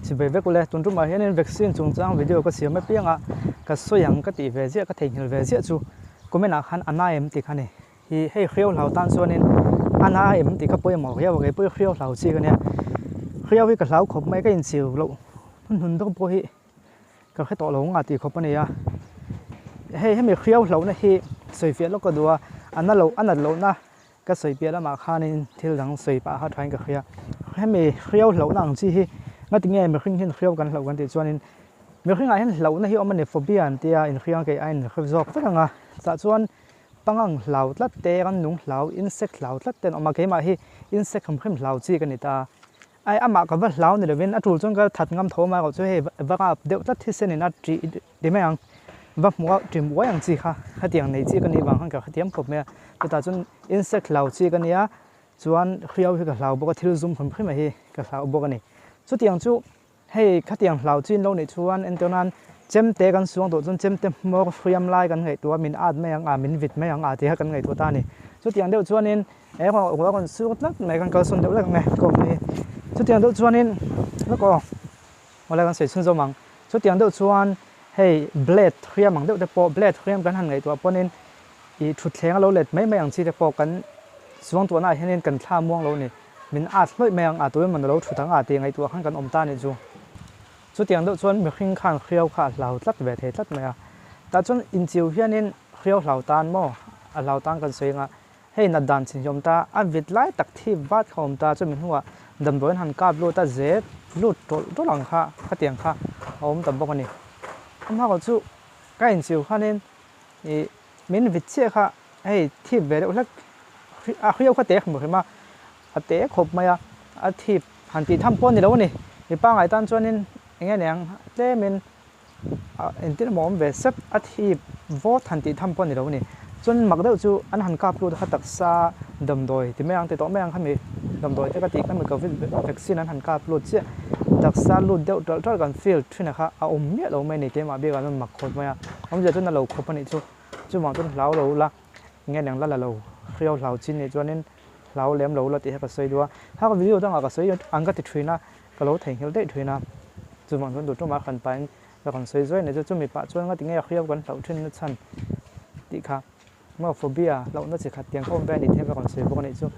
chỉ về với cô lẽ tuần trước mà hiện nay vaccine chúng trang video có xíu mấy tiếng à cái số yang cái tỷ về giết cái theihnghilh về giết chú có mấy nào khăn anh em thì khăn này thì hay Hriau Hlau tan xuân nên anh em thì các bôi màu heo cái bôi Hriau Hlau chi cái này Hriau cái Hlau khop mấy cái inchiu lộ hun đó bôi cái tổ lông à thì khop này à hay mình Hriau Hlau này thì sợi việt lúc có đùa anh lâu na cái sợi việt là mà khăn nên thiếu rằng sợi bả hát thành cái kia hay mình Hriau Hlau năng chi ngay tiếng nghe mình khinh HriauกันHlauกันthì cho nên mình khinh ai Hlau này ông mình phobia anh thì in Hriau cái anh khơi giọt tất cả à cho pangang Hlau lát tê gan nung Hlau insect Hlau lát tê mà cái mà hi insect không khinh Hlau chi cái này ta ai ama cái vật Hlau này là bên atul trong cái thật ngâm thô mà có chỗ hi vật à đều lát thì sen này chỉ để mấy ang vật mua chỉ mua yang chi ha cái tiếng này chi cái này bằng cái tiếng phổ mẹ cái ta chun insect Hlau chi cái này á chuan Hriau cái Hlau bốc cái thiếu zoom không khinh mà hi cái Hlau bốc cái này số tiếng chú hay cái tiếng Hlau chi lâu này chuan anh tôi nan chém téกันxuốngตัวจนchém téมอฟรีมไล่กันไงตัวมินอาดไม่ยังมินวิดไม่ยังที่ให้กันไงตัวตานี่สุดที่อันเดียวชวนนี่ว่าคนสู้นักไม่กันก็สนเดียวแล้วกันไงก็มีสุดที่อันเดียวชวนนี่แล้วก็อะไรกันเสียชื่นสมังสุดที่อันเดียวชวนให้เบลดเทียมมังเดียวแต่พอเบลดเทียมกันหันไงตัวพอนี่อีชุดแทงเราเล็ดไม่ยังที่แต่พอกันส่วนตัวน่าให้เน้นกันท่าม่วงเรานี่มินอาดไม่ยังตัวมันเราชุดทั้งที่ไงตัวขันกันอมตานี่จูสุดที่อันเดียวชวนมีขิงขันHriauขาดเหล่าตัดเวทีตัดไหมอ่ะแต่ชวนอินจิวเฮียนี่Hriauเหล่าตานโม่เหล่าตานกันเสียงอ่ะให้นัดดันสิยมตาอันวิดไล่ตักที่วัดเขาอมตาจนมีหัวดำโดนหันกาบลูตาเจ็บลูดตัวหลังค่ะขัดเตียงค่ะเอาตำบกันนี่อันนั้นก็จู่ใกล้อินจิวค่ะนี่มินวิดเชี่ยค่ะให้ที่เวทีแล้วHriauขัดเตะเหมือนมาเตะขบไหมอ่ะที่หันตีทำป้นนี่แล้วนี่ไอ้ป้าไอ้ตันชวนนี่อย่างเงี้ยเจ้มันอินทินมอมเวสอัฐิวอทันติทำปนนี่แล้วนี่จนมักเดียวจู่อันหันกาบลูดขัดตักซาดำโดยที่ไม่ยังติดต่อไม่ยังขมิดำโดยที่กติกันเหมือนกับวัคซีนนั้นหันกาบลูดเชี่ยตักซาลูดเดียวตัวกันฟิลที่นะครับเอาเมียเราไม่ในเกมมาเบี้ยกันมันมักโคตรไหมอ่ะผมจะจนเราคบกันนี่จู่มองจนเราละเงี้ยอย่างละเราHriau Hlauชิ้นนี่จวนนี้เราเลี้ยมเราติดให้กับสวยด้วยถ้าก็วิดีโอต้องเอากับสวยอันก็ติดทวีนะก็เราtheihnghilhได้ทวีนะจุดมองจนดูตรงมาขันไปแล้วก่อนสวยๆเนี่ยจะมีปะชวนก็ติงเงี้ยHriauกันเราทิ้งนั่นชั้นติค่ะเมื่อโฟเบียเราน่าจะขัดเตียงเข้าไปในเทปก่อนสวยพวกนี้จู่